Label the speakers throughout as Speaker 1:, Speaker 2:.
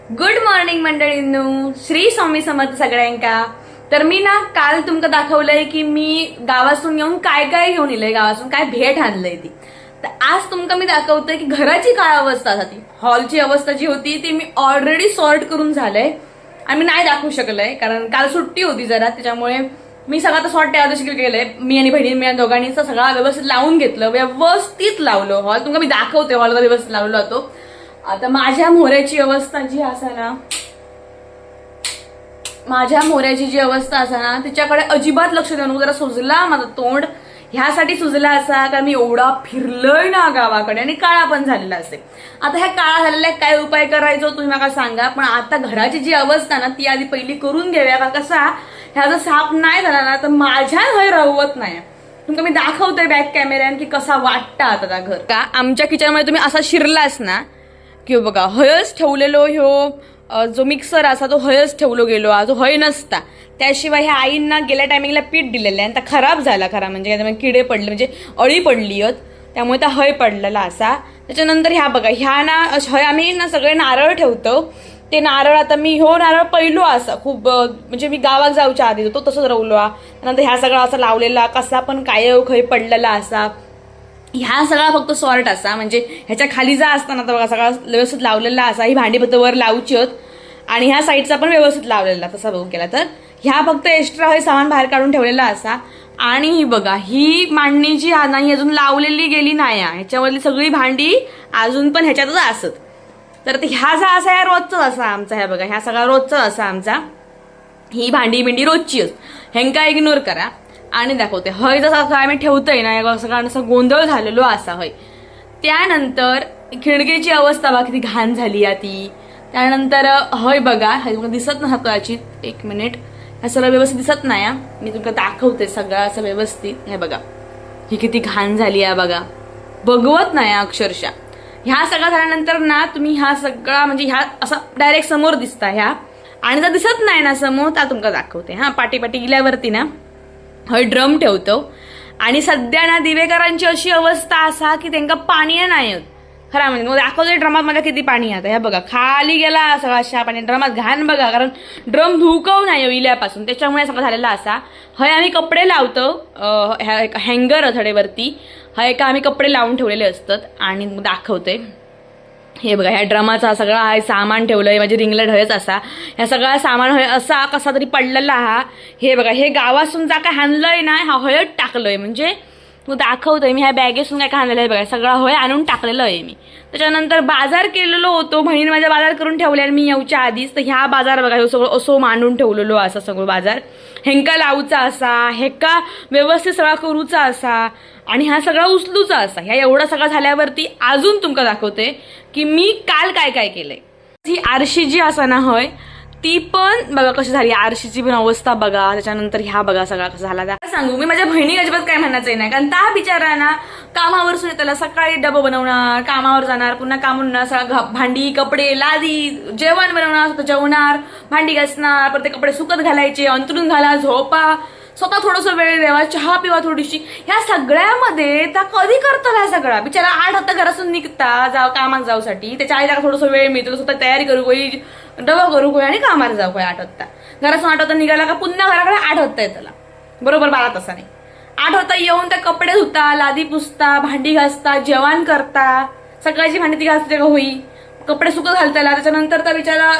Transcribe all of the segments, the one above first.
Speaker 1: Good morning मंडळींनो, Shri Swami Samarth सगळ्यांका। तर मी ना काल तुमका दाखवलंय की मी गावासून येऊन काय काय घेऊन येलंय, गावासून काय भेट आणलंय ती। तर आज तुमका मी दाखवतोय की घराची काय अवस्था झाली। हॉलची अवस्था जी होती ती मी ऑलरेडी सॉर्ट करून झालंय आणि मी नाही दाखवू शकलंय कारण काल सुट्टी होती जरा, त्याच्यामुळे मी सगळं आता सॉर्ट तयार केलंय। मी आणि बहिणी मी दोघांनी सगळं व्यवस्थित लावून घेतलं, व्यवस्थित लावलं हॉल। तुमका मी दाखवते हॉलला व्यवस्थित लावला होतो। आता माझ्या मोऱ्याची अवस्था जी असा ना, माझ्या मोऱ्याची जी अवस्था असा ना तिच्याकडे अजिबात लक्ष देऊ नको। जरा सुजला माझं तोंड, ह्यासाठी सुजला असा कारण मी एवढा फिरलोय ना गावाकडे आणि काळा पण झालेला असेल। आता ह्या काळा झालेला काय उपाय करायचो तुम्ही मला सांगा। पण आता घराची जी अवस्था ना ती आधी पहिली करून घेऊया, कारण कसा ह्या जर साफ नाही झाला ना तर माझ्या घर रवत नाही। तुमका मी दाखवतोय बॅक कॅमेऱ्यान की कसा वाटतं आता घर। का आमच्या किचनमध्ये तुम्ही असा शिरलास ना किंवा बघा हयच ठेवलेलो ह्यो जो मिक्सर असा तो हयच ठेवलो गेलो, जो हय नसता। त्याशिवाय ह्या आईंना गेल्या टायमिंगला पीठ दिलेलं आहे आणि त्या खराब झाला खरा म्हणजे किडे पडले, म्हणजे अळी पडली त्यामुळे त्या हय पडलेला असा। त्याच्यानंतर ह्या बघा ह्या ना हय आम्ही ना सगळे नारळ ठेवतो, ते नारळ आता मी ह्यो नारळ पहिलो असा खूप म्हणजे मी गावात जाऊच्या आधी तो तसंच रवलो। त्यानंतर ह्या सगळा असा लावलेला कसा पण काय खय पडलेला असा। ह्या सगळा फक्त सॉर्ट असा, म्हणजे ह्याच्या खाली जा असताना तर बघा सगळा व्यवस्थित लावलेला असा। ही भांडी फक्त वर लावची होत आणि ह्या साईडचा पण व्यवस्थित लावलेला तसा बघू केला तर। ह्या फक्त एक्स्ट्रा हे सामान बाहेर काढून ठेवलेला असा। आणि ही बघा ही मांडणी जी नाही अजून लावलेली गेली नाही, ह्याच्यावरली सगळी भांडी अजून पण ह्याच्यातच असत। तर ह्या जा असा ह्या रोजचाच असा आमचा, ह्या बघा ह्या सगळा रोजचाच असा आमचा। ही भांडी बिंडी रोजची ह्यांका इग्नोर करा आणि दाखवते। हय जसा आम्ही ठेवतोय ना सगळा असा गोंधळ झालेलो असा हय। त्यानंतर खिडकीची अवस्था बघा किती घाण झाली ती। त्यानंतर हय बघा हय दिसत नाही कदाचित, एक मिनिट, ह्या सगळं व्यवस्थित दिसत नाही। मी तुमका दाखवते सगळं असं व्यवस्थित। हे बघा ही किती घाण झाली आहे बघा, बघवत नाही अक्षरशः। ह्या सगळं झाल्यानंतर ना तुम्ही ह्या सगळा म्हणजे ह्या असा डायरेक्ट समोर दिसता ह्या, आणि जर दिसत नाही ना समोर तर तुमका दाखवते। हा पाटी पाटी गेल्यावरती ना हय ड्रम ठेवतो आणि सध्या ना दिवेकरांची अशी अवस्था असा की त्यांना पाणी नाही होत खरा, म्हणजे दाखवतोय ड्रमात माझ्या किती पाणी आता। ह्या बघा खाली गेला सगळा अशा पाणी ड्रमात, घाण बघा, कारण ड्रम धुकव नाही इल्यापासून, त्याच्यामुळे सगळं झालेला असा। हय आम्ही कपडे लावतो हँगर थडेवरती, हय का आम्ही कपडे लावून ठेवलेले असतात। आणि दाखवते हे बघा ह्या ड्रमाचा सगळा हा सामान ठेवलंय, माझी रिंगलेट हयच असा। ह्या सगळा सामान हय असा कसा तरी पडलेला हा। हे बघा हे गावासून जा काय हाणलंय ना हा हयच टाकलंय, म्हणजे तू दाखवतोय मी ह्या बॅगेसून काय आणलेलं आहे बघा, सगळा हय आणून टाकलेलं आहे मी। त्याच्यानंतर बाजार केलेलो होतो, बहिणीने माझ्या बाजार करून ठेवल्या मी येऊच्या आधीच। तर ह्या बाजार बघा हे सगळं असो मांडून ठेवलेलो असा सगळं बाजार, हेंका लावूचा असा, हेका व्यवस्थित सगळा करूचा असा आणि हा सगळा उचलूचा असा। ह्या एवढा सगळा झाल्यावरती अजून तुमका दाखवते की मी काल काय काय केलंय। ही आरशी जी असा ना हय ती पण बघा कशी झाली, आरशीची पण अवस्था बघा। त्याच्यानंतर ह्या बघा सगळा कसा झाला सांगू मी, माझ्या बहिणी अजिबात काय म्हणायचं नाही, कारण त्या बिचारा ना कामावर सुद्धा त्याला सकाळी डबं बनवणार, कामावर जाणार, पुन्हा कामून सगळं भांडी कपडे लादी जेवण बनवणार, जेवणार, भांडी घासणार, परत ते कपडे सुकत घालायचे, अंतरून घाला, झोपा, स्वतः थोडस वेळ द्यावा, चहा पिवा थोडीशी। ह्या सगळ्यामध्ये त्या कधी करतात हा सगळा बिचारा 8 वाजता घरातून निघता जाऊ कामात जाऊसाठी, त्याच्या आईला थोडंसं वेळ मिळतो, स्वतः तयारी करू कोई डबा करू कोई आणि कामाला जाऊ कोई 8 वाजता। घरातून 8 वाजता निघाला का पुन्हा घराकडे 8 वाजता येताला, बरोबर 12 तासाने 8 वाजता येऊन त्या कपडे धुता, लादी पुसता, भांडी घासता, जेवण करता, सकाळची भांडी ती घासते का होई, कपडे सुकत घालताला, त्याच्यानंतर त्या बिचारा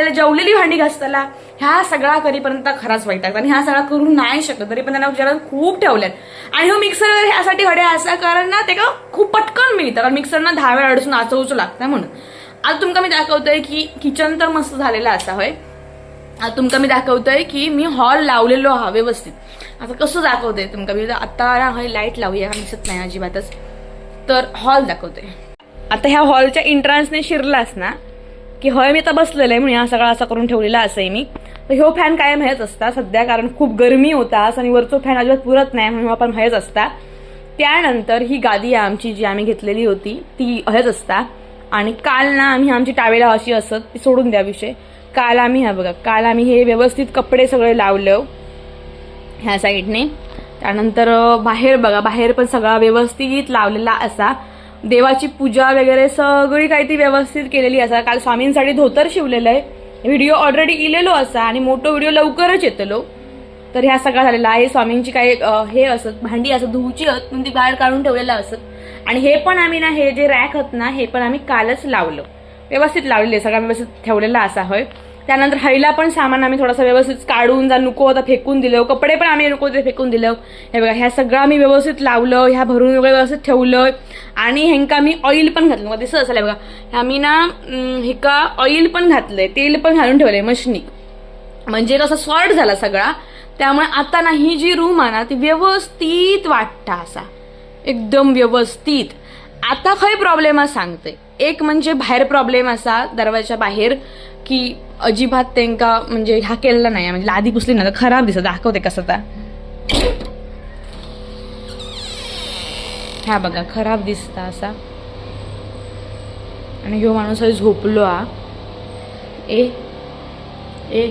Speaker 1: जेवलेली भांडी घासताला। ह्या सगळा करीपर्यंत खराच वाईटात आणि ह्या सगळा करू नाही शकत, तरी पण त्यांना बिचारा खूप ठेवल्यात। आणि हो मिक्सर ह्यासाठी हडे असा कारण ना ते का खूप पटकन मिळतं, कारण मिक्सरना 10 वेळा अडसून आचवूच लागतं म्हणून। आज तुमका मी दाखवतोय की किचन तर मस्त झालेला असा होय। आज तुमका मी दाखवतोय की मी हॉल लावलेलो हा व्यवस्थित। आता कसं दाखवते तुमका मी, आता लाईट लावूया दिसत नाही अजिबातच, तर हॉल दाखवते। आता ह्या हॉलच्या एंट्रन्सने शिरलास ना की हय मी आता बसलेलं आहे म्हणून हा सगळा असा करून ठेवलेला असं मी। तर ह्यो फॅन कायम हेच असता सध्या, कारण खूप गरमी होता आणि वरचो फॅन अजिबात पुरत नाही म्हणून आपण हेच असता। त्यानंतर ही गादी आमची जी आम्ही घेतलेली होती ती हेच असता। आणि काल ना आम्ही आमची टावेला अशी असत ती सोडून द्या विषय, काल आम्ही हा बघा काल आम्ही हे व्यवस्थित कपडे सगळे लावलं ह्या साईडने। त्यानंतर बाहेर बघा बाहेर पण सगळा व्यवस्थित लावलेला असा। देवाची पूजा वगैरे सगळी काही ती व्यवस्थित केलेली असा. काल स्वामींसाठी धोतर शिवलेलं आहे, व्हिडिओ ऑलरेडी इलेलो असा आणि मोठो व्हिडिओ लवकरच येतलो. तर ह्या सगळा झालेला आहे. स्वामींची काही हे असत भांडी असत धुवची असत म्हणून ती बाहेर काढून ठेवलेलं असत. आणि हे पण आम्ही ना हे जे रॅक होत ना हे पण आम्ही कालच लावलं, व्यवस्थित लावलेले, सगळा व्यवस्थित ठेवलेला असा होय. त्यानंतर हळीला पण सामान आम्ही थोडासा व्यवस्थित काढून जा नको होता फेकून दिलं, कपडे पण आम्ही नको ते फेकून दिलं. हे बघा ह्या सगळं आम्ही व्यवस्थित लावलं, ह्या भरून वगैरे व्यवस्थित ठेवलं. आणि ह्यांका मी ऑइल पण घातलं, दिसत असेल बघा आम्ही ना हिका ऑइल पण घातलंय, तेल पण घालून ठेवलंय मशनी, म्हणजे कसं सॉर्ट झाला सगळा. त्यामुळे आता ना ही जी रूम आहे ना ती व्यवस्थित वाटता असा एकदम व्यवस्थित. आता खंय प्रॉब्लेम सांगते, एक म्हणजे बाहेर प्रॉब्लेम असा दरवाजाच्या बाहेर की अजिबात त्यांका म्हणजे ह्या केलेला नाही, म्हणजे लादी पुसली ना तर खराब दिसत. दाखवते कसं आता, ह्या बघा खराब दिसता असा. आणि ह्यो माणूस झोपलो आ. ए ए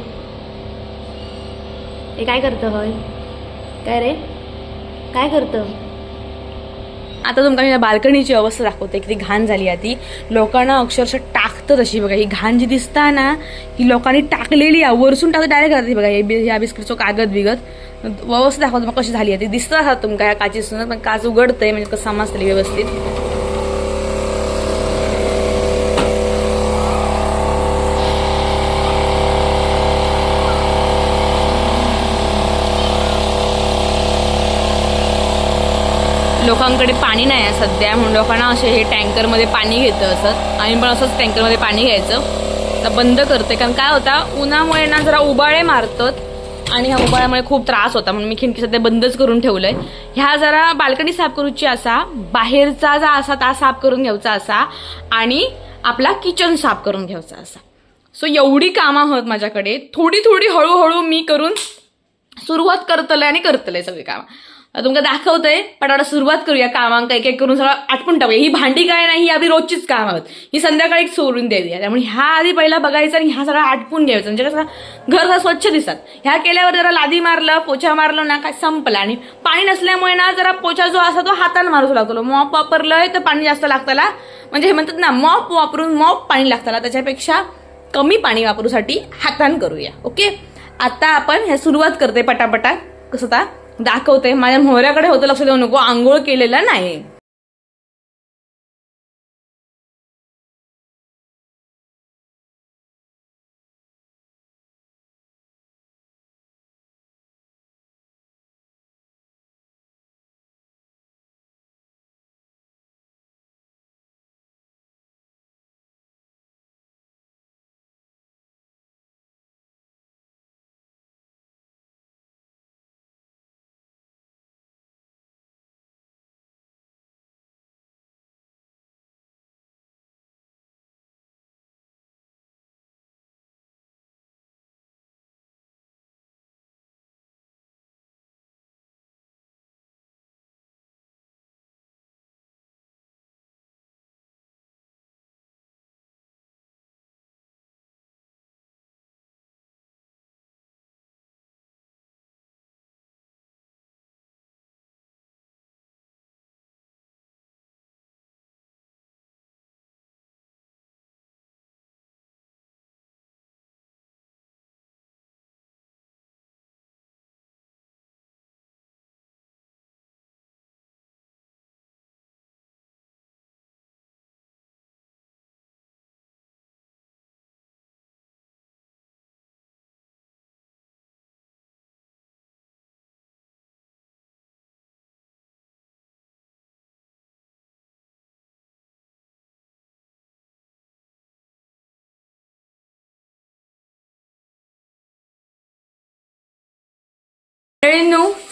Speaker 1: ए काय करतं होय, काय रे काय करतं. आता तुमका मी बाल्कनीची अवस्था दाखवते, किती घाण झाली आहे ती. लोकांना अक्षरशः टाकतं तशी बघा, ही घाण जी दिसता ना ही लोकांनी टाकलेली आहे, वरसून टाकते डायरेक्ट करते बघा. ह्या बिस्किटचं कागद बिगत व्यवस्थित दाखवतो मग कशी झाली आहे ती. दिसतं असतात तुमका ह्या काचीसून, पण काच उघडतंय म्हणजे कसं समजतली व्यवस्थित. लोकांकडे पाणी नाही आहे सध्या म्हणून लोकांना असे हे टँकरमध्ये पाणी घेतं असत. आम्ही पण असंच टँकरमध्ये पाणी घ्यायचं. तर बंद करते, कारण काय होता उन्हामुळे ना जरा उबाळे मारतात आणि ह्या उबाळ्यामुळे खूप त्रास होता, म्हणून मी खिडकी सध्या बंदच करून ठेवलंय. ह्या जरा बाल्कनी साफ करूची असा, बाहेरचा जा असा ता साफ करून घ्यायचा असा आणि आपला किचन साफ करून घ्यायचा असा. सो एवढी कामं आहोत माझ्याकडे, थोडी थोडी हळूहळू मी करून सुरुवात करतलंय आणि करतलंय सगळी कामं. तुमका दाखवतंय, पटापट सुरुवात करूया कामांक एक एक करून सगळं आटपून टाकूया. ही भांडी काय नाही, ही आधी रोजचीच काम आहेत, ही संध्याकाळी सोडून द्यायची. त्यामुळे ह्या आधी पहिला बघायचं आणि ह्या सगळं आटपून घ्यायचं, म्हणजे कसं घर स्वच्छ दिसतात. ह्या केल्यावर जरा लादी मारलं पोछा मारलो ना काय संपला. आणि पाणी नसल्यामुळे ना जरा पोछा जो असा तो हाताने मारूच लागतो. मॉप वापरलंय तर पाणी जास्त लागताला, म्हणजे हे म्हणतात ना मॉप वापरून मॉप पाणी लागताला, त्याच्यापेक्षा कमी पाणी वापरूसाठी हातान करूया. ओके, आता आपण ह्या सुरुवात करते पटापटा. कसं ता दाखवते, माझ्या मोहऱ्याकडे होतं लक्ष देऊ नको, आंघोळ केलेला नाही.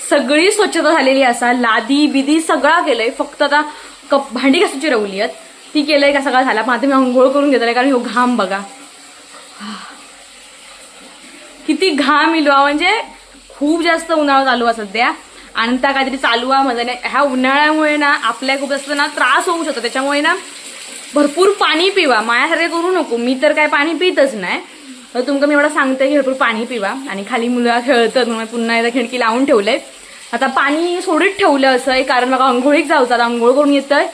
Speaker 1: सगळी स्वच्छता झालेली असा, लादी बिदी सगळा केलंय, फक्त आता भांडी घासायची रवली आहेत ती केलंय का सगळं झाला. पण आता मी आंघोळ करून घेतलंय, कारण ह्यो घाम बघा किती घाम इलो, म्हणजे खूप जास्त उन्हाळा चालू आहे सध्या. आणि त्या काहीतरी चालू आहे म्हणजे ह्या उन्हाळ्यामुळे ना आपल्या खूप जास्त ना त्रास होऊ शकतो. त्याच्यामुळे ना भरपूर पाणी पिवा, माझ्यासारखे करू नको. मी तर काय पाणी पितच नाही, तर तुमका मी एवढं सांगते की भरपूर पाणी पिवा. आणि खाली मुलं खेळतात म्हणून पुन्हा एकदा खिडकी लावून ठेवलंय. आता पाणी सोडीत ठेवलं असं आहे, कारण बघा आंघोळीक जाऊचं, आता आंघोळ करून येतंय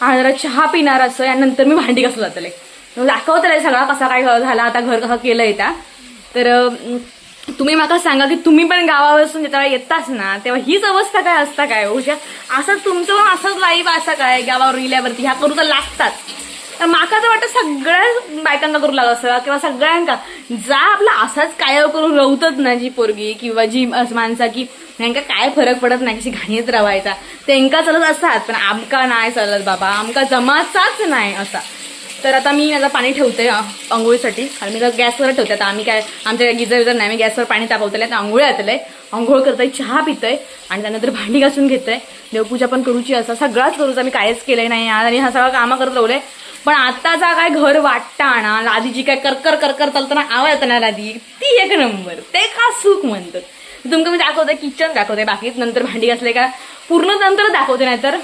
Speaker 1: आणि जरा चहा पिणार असं. यानंतर मी भांडी कसं जातले दाखवतले सगळा कसा काय झाला, आता घर कसं केलंय त्या. तर तुम्ही मला सांगा की तुम्ही पण गावापासून जेव्हा येताच ना तेव्हा हीच अवस्था काय असता काय हो, असं तुमचं पण असंच लाईफ असं काय गावावर गेल्यावरती ह्या करू तर लागतात. तर माका तर वाटतं सगळ्या बायकांना करू लागत असं किंवा सगळ्यांका जा आपला असाच काय करून रवतच ना जी पोरगी किंवा जी माणसा की त्यांना काय फरक पडत नाही कशी घाणीत रवायचा त्यांका चालत असतात, पण आमका नाही चालत बाबा, आमका जमाचाच नाही असा. तर आता मी माझं पाणी ठेवते आंघोळीसाठी, आणि मी तर गॅसवर ठेवते. आता आम्ही काय आमच्या गिजर नाही, मी गॅसवर पाणी तापवतले, आता आंघोळ घातलंय, आंघोळ करतोय, चहा पितोय आणि त्यानंतर भांडी घासून घेतोय, देवपूजा पण करूची असं सगळाच करूचा. मी काहीच केलंय नाही आज आणि हा सगळं कामं करत राहलंय. पण आताचा काय घर वाटता ना लादीची काय करकर करकर चालताना आवाज येतो ना लादी, ती एक नंबर, ते का सुख म्हणतात. तुमचं मी दाखवते, किचन दाखवते, बाकी नंतर भांडी घासले का पूर्ण नंतर दाखवते, नाही तर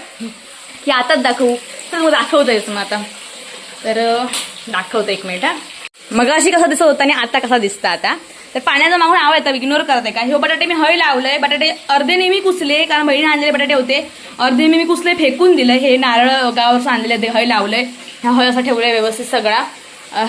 Speaker 1: की आताच दाखवू तर मग दाखवतोयच. मग आता तर दाखवतो एक मिनिट. मग अशी कसा दिसत होता आणि आता कसा दिसतं आता. तर पाण्याचा मागून आवाज येतं, इग्नोर करते का. हे बटाटे मी हळी लावलंय, बटाटे अर्धे नेहमी कुसले कारण बहिणी आणलेले बटाटे होते, अर्धे मी कुसले फेकून दिले. हे नारळ गावावरचं आणलेले ते हळी लावलंय, ह्या हळी असं ठेवलंय व्यवस्थित, सगळा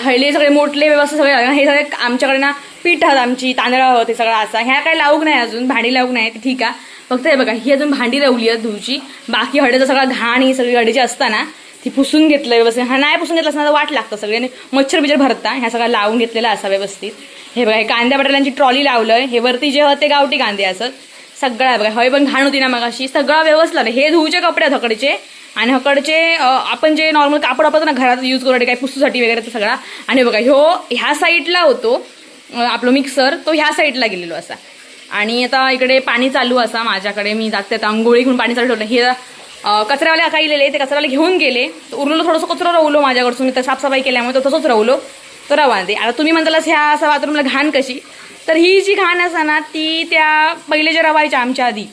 Speaker 1: हळले सगळे मोठले व्यवस्थित सगळे. हे सगळे आमच्याकडे ना पीठ आहात आमची, तांदळा होते सगळा असा. ह्या काही लावूक नाही अजून, भांडी लावूक नाही ती ठीक आहे. फक्त हे बघा ही अजून भांडी लावली आहे धुवची, बाकी हळदीचा सगळा घाण ही सगळी हळदीची असताना ती पुसून घेतलं व्यवस्थित. हा नाही पुसून घेतलं असताना वाट लागतं सगळ्यांनी, मच्छर बिच्छर भरता. ह्या सगळं लावून घेतलेला असा व्यवस्थित. हे बघा हे कांद्या बटाट्यांची ट्रॉली लावलंय, हे वरती जे होते गावठी कांदे असत सगळं बघा. हवी पण घाण होती ना मग अशी, सगळं व्यवस्थित लावलं. हे धुवचे कपडे आहेत हकडचे, आणि हकडचे आपण जे नॉर्मल कापड वापरतो ना घरात यूज करू काही पुसूसाठी वगैरे ते सगळा. आणि बघा ह्या साईडला होतो आपलं मिक्सर, तो ह्या साईडला गेलेलो असा. आणि आता इकडे पाणी चालू असा माझ्याकडे, मी जाते आता आंघोळी घेऊन पाणी चालू ठेवलं. हे कचऱ्यावाले अकाईलेले ते कचऱ्यावाले घेऊन गेले, उरलेलं थोडंसं कचरा रवलो माझ्याकडसून, मी तर साफसफाई केल्यामुळे तो तसंच रवलो. तर रवा दे. आता तुम्ही म्हणतालाच ह्या असा बाथरूमला घाण कशी, तर ही जी घाण असा ना ती त्या पहिले जे रवायच्या आमच्या आधी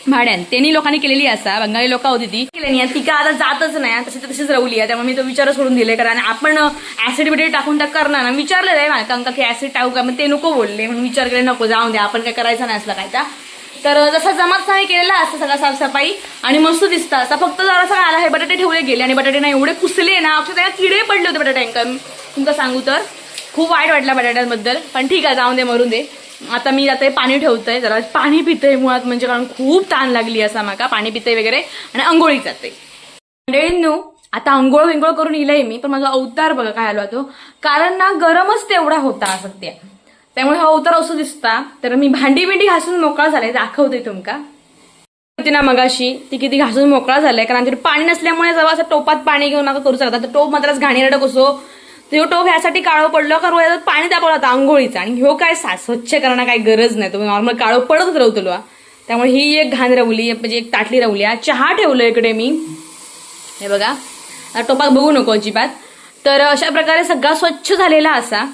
Speaker 1: भाड्यान त्यांनी लोकांनी केलेली असा, बंगाली लोक होती ती केली, ती का आता जातच नाही, तशीच रवली आहे. त्यामुळे मी तो विचार सोडून दिले, कारण आपण ऍसिड बिडिड टाकून त्या करणार ना. विचारलेलं आहे मला की ऍसिड टाकू का, मग ते नको बोलले, म्हणून विचार केले नको जाऊन द्या, आपण काय करायचं नाही असलं काय. तर जसा जमात सामी केलेला असतं सगळा साफसफाई आणि मस्त दिसतं असं. फक्त जरासा आला हे बटाटे ठेवले गेले आणि बटाटे ना एवढे पुसले ना, अक्षरशः त्याला किडे पडले होते बटाट्यांका. तुमचं सांगू तर खूप वाईट वाटलं बटाट्यांबद्दल, पण ठीक आहे जाऊन दे, मरून दे. आता मी जाते पाणी ठेवतोय, जरा पाणी पितंय मुळात, म्हणजे कारण खूप ताण लागली असा माका. पाणी पितंय वगैरे आणि अंघोळी जाते. मंडळींनो आता अंघोळ विंघोळ करून येईलंय मी, पण माझा अवतार बघा काय आलो तो, कारण ना गरमच तेवढा होता सध्या, त्यामुळे हा अवतार असं दिसता. तर मी भांडी बिंडी घासून मोकळा झालाय, दाखवते तुमका. होती ना मगाशी ती किती घासून मोकळा झालाय, कारण आमच्याकडे पाणी नसल्यामुळे जेव्हा असं टोपात पाणी घेऊन नका करू शकता. तर टोप मात्रच घाणेरडं कसो, तो टोप ह्यासाठी काळं पडलं कारण याच्यात पाणी तापवलं होतं आंघोळीचं, आणि ह्यो काय स्वच्छ करणं काही गरज नाही, तुम्ही नॉर्मल काळं पडतच रवतलो. त्यामुळे ही एक घाण रवली, म्हणजे एक ताटली रवली. चहा ठेवलं इकडे मी, हे बघा टोपात बघू नको अजिबात. तर अशा प्रकारे सगळा स्वच्छ झालेला असा.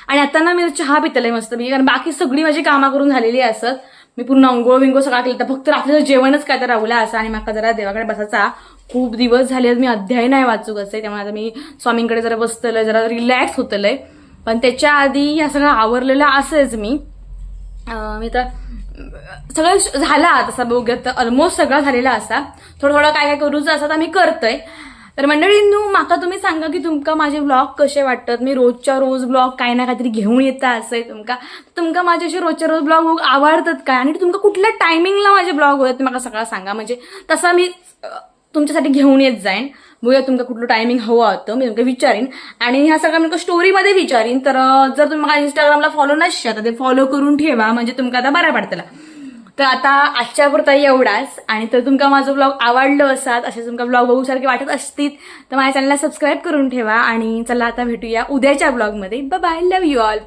Speaker 1: आणि आता ना मी चहा पितलंय मस्त मी, कारण बाकी सगळी माझी कामं करून झालेली असत. मी पूर्ण अंघोळ विंघोळ सगळा केलं, तर फक्त रात्रीचं जेवणच काय तर राहुला असा. आणि मला जरा देवाकडे बसायचा खूप दिवस झाले, मी अध्याय नाही वाचू कसं, त्यामुळे आता मी स्वामींकडे जरा बसतलंय, जरा रिलॅक्स होतलंय. पण त्याच्या आधी ह्या सगळं आवरलेलं असेच मी तर सगळं झाला तसा बघत, ऑलमोस्ट सगळं झालेला असा. थोडं थोडं काय काय करूच असं आम्ही करतोय. तर मंडळींनो माका तुम्ही सांगा की तुमका माझे ब्लॉग कसे वाटतात. मी रोजच्या रोज ब्लॉग काही ना काहीतरी घेऊन येता असं तुमका माझे असे रोजच्या रोज ब्लॉग आवडतात काय, आणि तुमका कुठल्या टायमिंगला माझे ब्लॉग होतात ते मला सगळं सांगा, म्हणजे तसा मी तुमच्यासाठी घेऊन येत जाईन. बघूया तुमका कुठलं टायमिंग हवं होतं, मी तुमका विचारीन. आणि ह्या सगळ्या मी स्टोरीमध्ये विचारीन. तर जर तुम्ही मला इंस्टाग्रामला फॉलो नसता तर ते फॉलो करून ठेवा, म्हणजे तुमका आता बरं पडतं. तर आता आजच्या पुरता एवढाच. आणि तर तुमका माझं ब्लॉग आवडलं असतात, असे तुमका ब्लॉग बघूसारखे वाटत असतील तर माझ्या चॅनलला सबस्क्राईब करून ठेवा. आणि चला आता भेटूया उद्याच्या ब्लॉगमध्ये. Bye bye, love you all.